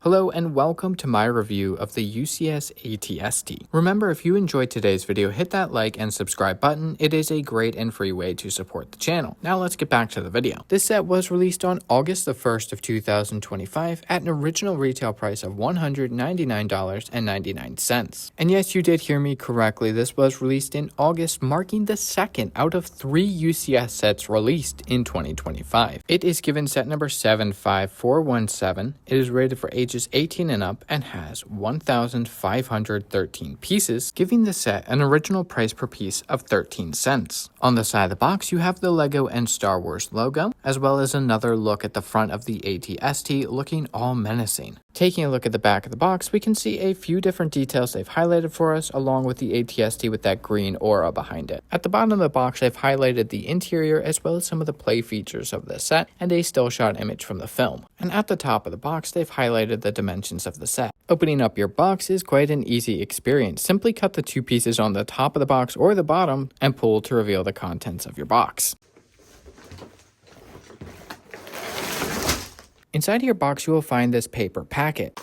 Hello and welcome to my review of the UCS ATST. Remember, if you enjoyed today's video, hit that like and subscribe button. It is a great and free way to support the channel. Now let's get back to the video. This set was released on August the 1st of 2025 at an original retail price of $199.99. And yes, you did hear me correctly. This was released in August, marking the second out of 3 UCS sets released in 2025. It is given set number 75417. It is rated for ages 18 and up and has 1,513 pieces, giving the set an original price per piece of 13 cents. On the side of the box, you have the Lego and Star Wars logo, as well as another look at the front of the ATST looking all menacing. Taking a look at the back of the box, we can see a few different details they've highlighted for us, along with the ATST with that green aura behind it. At the bottom of the box, they've highlighted the interior as well as some of the play features of the set and a still shot image from the film. And at the top of the box, they've highlighted the dimensions of the set. Opening up your box is quite an easy experience. Simply cut the 2 pieces on the top of the box or the bottom and pull to reveal the contents of your box. Inside your box, you will find this paper packet.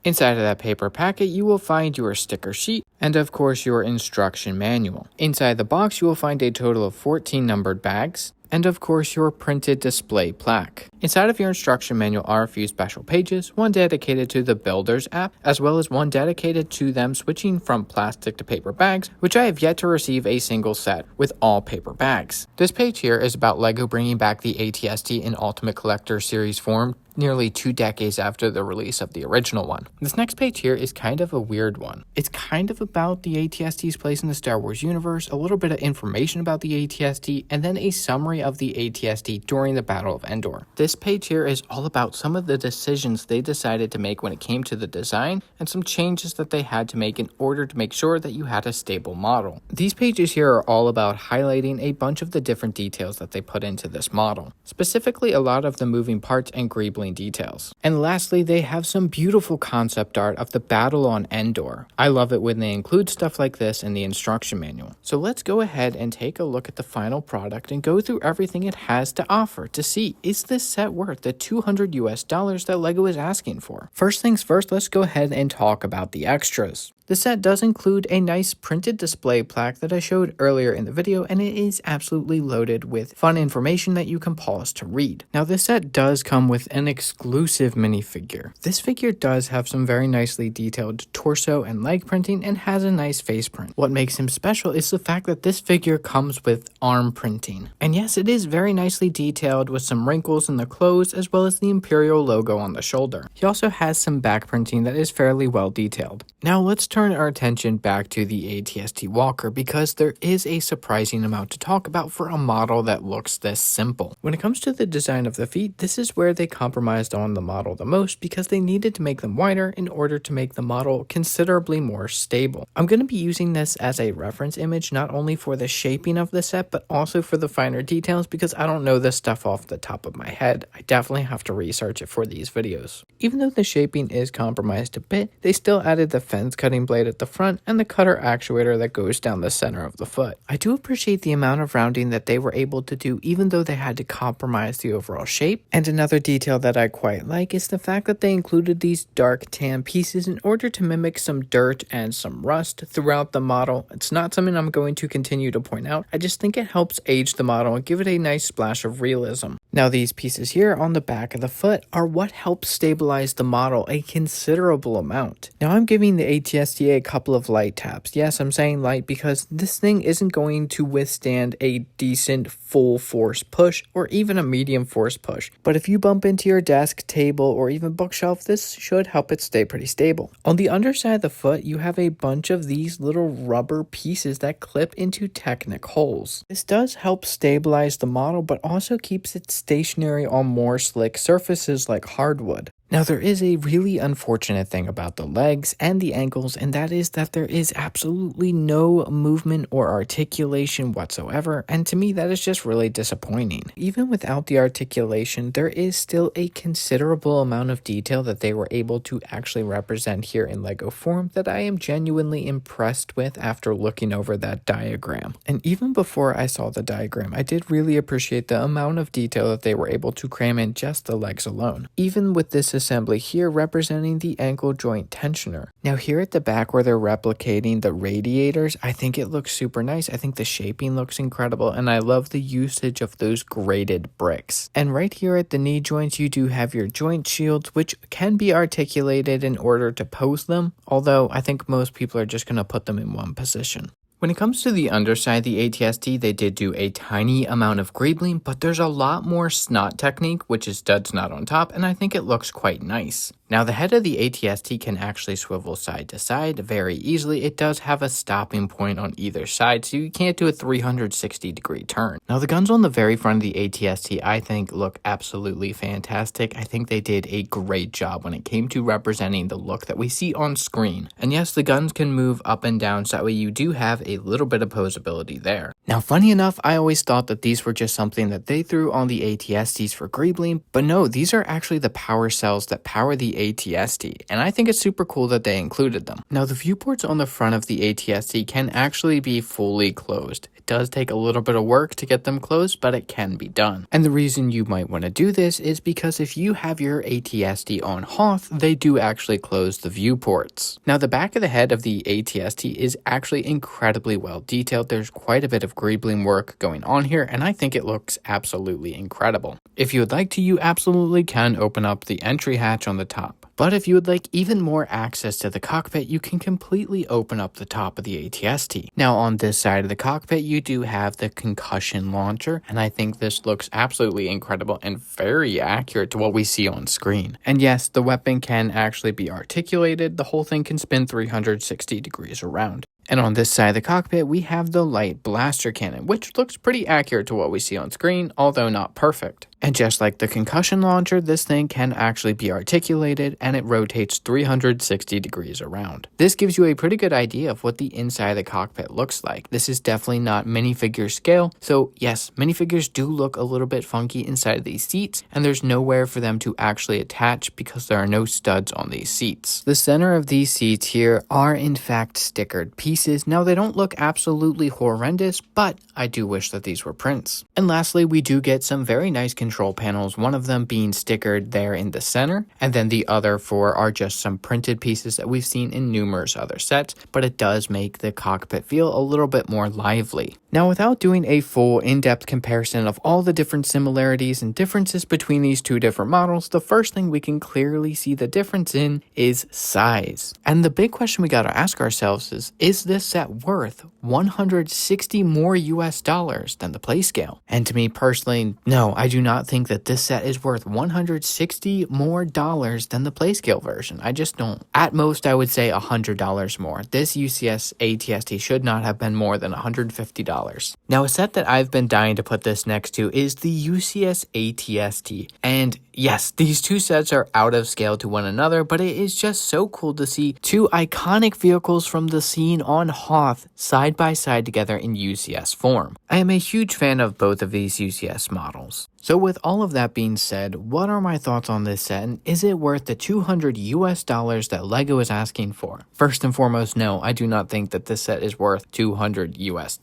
Inside of that paper packet, you will find your sticker sheet and of course your instruction manual. Inside the box, you will find a total of 14 numbered bags and of course your printed display plaque. Inside of your instruction manual are a few special pages, one dedicated to the Builders app, as well as one dedicated to them switching from plastic to paper bags, which I have yet to receive a single set with all paper bags. This page here is about LEGO bringing back the ATST in Ultimate Collector series form nearly 2 decades after the release of the original one. This next page here is kind of a weird one. It's kind of about the ATST's place in the Star Wars universe, a little bit of information about the ATST, and then a summary of the ATST during the Battle of Endor. This page here is all about some of the decisions they decided to make when it came to the design and some changes that they had to make in order to make sure that you had a stable model. These pages here are all about highlighting a bunch of the different details that they put into this model, specifically a lot of the moving parts and greebling details. And lastly, they have some beautiful concept art of the battle on Endor. I love it when they include stuff like this in the instruction manual. So let's go ahead and take a look at the final product and go through everything it has to offer to see, is this set worth the $200 US that LEGO is asking for? First things first, let's go ahead and talk about the extras. The set does include a nice printed display plaque that I showed earlier in the video, and it is absolutely loaded with fun information that you can pause to read. Now this set does come with an exclusive minifigure. This figure does have some very nicely detailed torso and leg printing and has a nice face print. What makes him special is the fact that this figure comes with arm printing. And yes, it is very nicely detailed with some wrinkles in the clothes as well as the Imperial logo on the shoulder. He also has some back printing that is fairly well detailed. Now let's turn our attention back to the ATST Walker because there is a surprising amount to talk about for a model that looks this simple. When it comes to the design of the feet, this is where they compromised on the model the most because they needed to make them wider in order to make the model considerably more stable. I'm going to be using this as a reference image not only for the shaping of the set but also for the finer details because I don't know this stuff off the top of my head. I definitely have to research it for these videos. Even though the shaping is compromised a bit, they still added the fence cutting blade at the front and the cutter actuator that goes down the center of the foot. I do appreciate the amount of rounding that they were able to do even though they had to compromise the overall shape. And another detail that I quite like is the fact that they included these dark tan pieces in order to mimic some dirt and some rust throughout the model. It's not something I'm going to continue to point out. I just think it helps age the model and give it a nice splash of realism. Now these pieces here on the back of the foot are what helps stabilize the model a considerable amount. Now I'm giving the ATST a couple of light taps. Yes, I'm saying light because this thing isn't going to withstand a decent full force push or even a medium force push. But if you bump into your desk, table, or even bookshelf, this should help it stay pretty stable. On the underside of the foot, you have a bunch of these little rubber pieces that clip into Technic holes. This does help stabilize the model, but also keeps it stationary on more slick surfaces like hardwood. Now, there is a really unfortunate thing about the legs and the ankles, and that is that there is absolutely no movement or articulation whatsoever, and to me that is just really disappointing. Even without the articulation, there is still a considerable amount of detail that they were able to actually represent here in Lego form that I am genuinely impressed with after looking over that diagram. And even before I saw the diagram, I did really appreciate the amount of detail that they were able to cram in just the legs alone. Even with this assembly here representing the ankle joint tensioner. Now here at the back where they're replicating the radiators, I think it looks super nice. I think the shaping looks incredible, and I love the usage of those graded bricks. And right here at the knee joints, you do have your joint shields, which can be articulated in order to pose them, although I think most people are just going to put them in one position. When it comes to the underside of the ATST, they did do a tiny amount of greebling, but there's a lot more snot technique, which is stud snot on top, and I think it looks quite nice. Now, the head of the ATST can actually swivel side to side very easily. It does have a stopping point on either side, so you can't do a 360-degree turn. Now, the guns on the very front of the ATST, I think, look absolutely fantastic. I think they did a great job when it came to representing the look that we see on screen. And yes, the guns can move up and down, so that way you do have a little bit of posability there. Now, funny enough, I always thought that these were just something that they threw on the ATSTs for greebling, but no, these are actually the power cells that power the ATST, and I think it's super cool that they included them. Now, the viewports on the front of the ATST can actually be fully closed. It does take a little bit of work to get them closed, but it can be done. And the reason you might want to do this is because if you have your ATST on Hoth, they do actually close the viewports. Now, the back of the head of the ATST is actually incredibly well detailed. There's quite a bit of greebling work going on here, and I think it looks absolutely incredible. If you would like to, you absolutely can open up the entry hatch on the top. But if you would like even more access to the cockpit, you can completely open up the top of the ATST. Now, on this side of the cockpit, you do have the concussion launcher, and I think this looks absolutely incredible and very accurate to what we see on screen. And yes, the weapon can actually be articulated. The whole thing can spin 360 degrees around. And on this side of the cockpit, we have the light blaster cannon, which looks pretty accurate to what we see on screen, although not perfect. And just like the concussion launcher, this thing can actually be articulated, and it rotates 360 degrees around. This gives you a pretty good idea of what the inside of the cockpit looks like. This is definitely not minifigure scale, so yes, minifigures do look a little bit funky inside of these seats, and there's nowhere for them to actually attach because there are no studs on these seats. The center of these seats here are in fact stickered pieces. Now, they don't look absolutely horrendous, but I do wish that these were prints. And lastly, we do get some very nice control panels, one of them being stickered there in the center, and then the other four are just some printed pieces that we've seen in numerous other sets, but it does make the cockpit feel a little bit more lively. Now, without doing a full in-depth comparison of all the different similarities and differences between these two different models, the first thing we can clearly see the difference in is size. And the big question we gotta ask ourselves is this set worth 160 more US dollars than the play scale? And to me personally, no, I do not think that this set is worth 160 more dollars than the play scale version. I just don't. At most, I would say $100 more. This UCS ATST should not have been more than $150. Now, a set that I've been dying to put this next to is the UCS ATST. And yes, these two sets are out of scale to one another, but it is just so cool to see two iconic vehicles from the scene on Hoth side by side together in UCS form. I am a huge fan of both of these UCS models. So with all of that being said, what are my thoughts on this set, and is it worth the $200 US that LEGO is asking for? First and foremost, no, I do not think that this set is worth $200 US.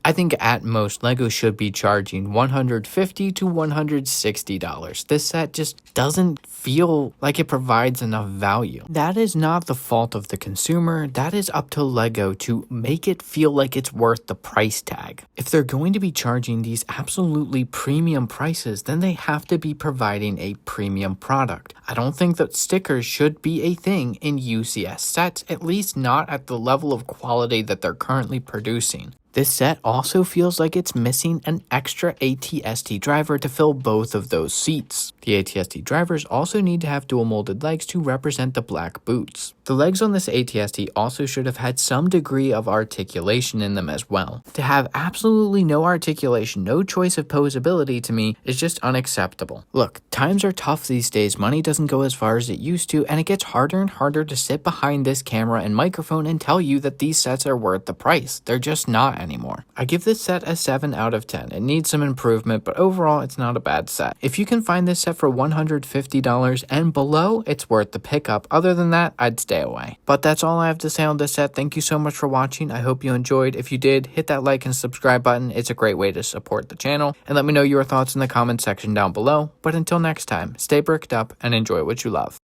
I think at most LEGO should be charging $150 to $160. This set just doesn't feel like it provides enough value. That is not the fault of the consumer. That is up to LEGO to make it feel like it's worth the price tag. If they're going to be charging these absolutely premium prices, then they have to be providing a premium product. I don't think that stickers should be a thing in UCS sets, at least not at the level of quality that they're currently producing. This set also feels like it's missing an extra ATST driver to fill both of those seats. The ATST drivers also need to have dual molded legs to represent the black boots. The legs on this ATST also should have had some degree of articulation in them as well. To have absolutely no articulation, no choice of posability, to me is just unacceptable. Look, times are tough these days, money doesn't go as far as it used to, and it gets harder and harder to sit behind this camera and microphone and tell you that these sets are worth the price. They're just not anymore. I give this set a 7 out of 10. It needs some improvement, but overall it's not a bad set. If you can find this set for $150 and below, it's worth the pickup. Other than that, I'd stay away. But that's all I have to say on this set. Thank you so much for watching. I hope you enjoyed. If you did, hit that like and subscribe button. It's a great way to support the channel. And let me know your thoughts in the comment section down below. But until next time, stay bricked up and enjoy what you love.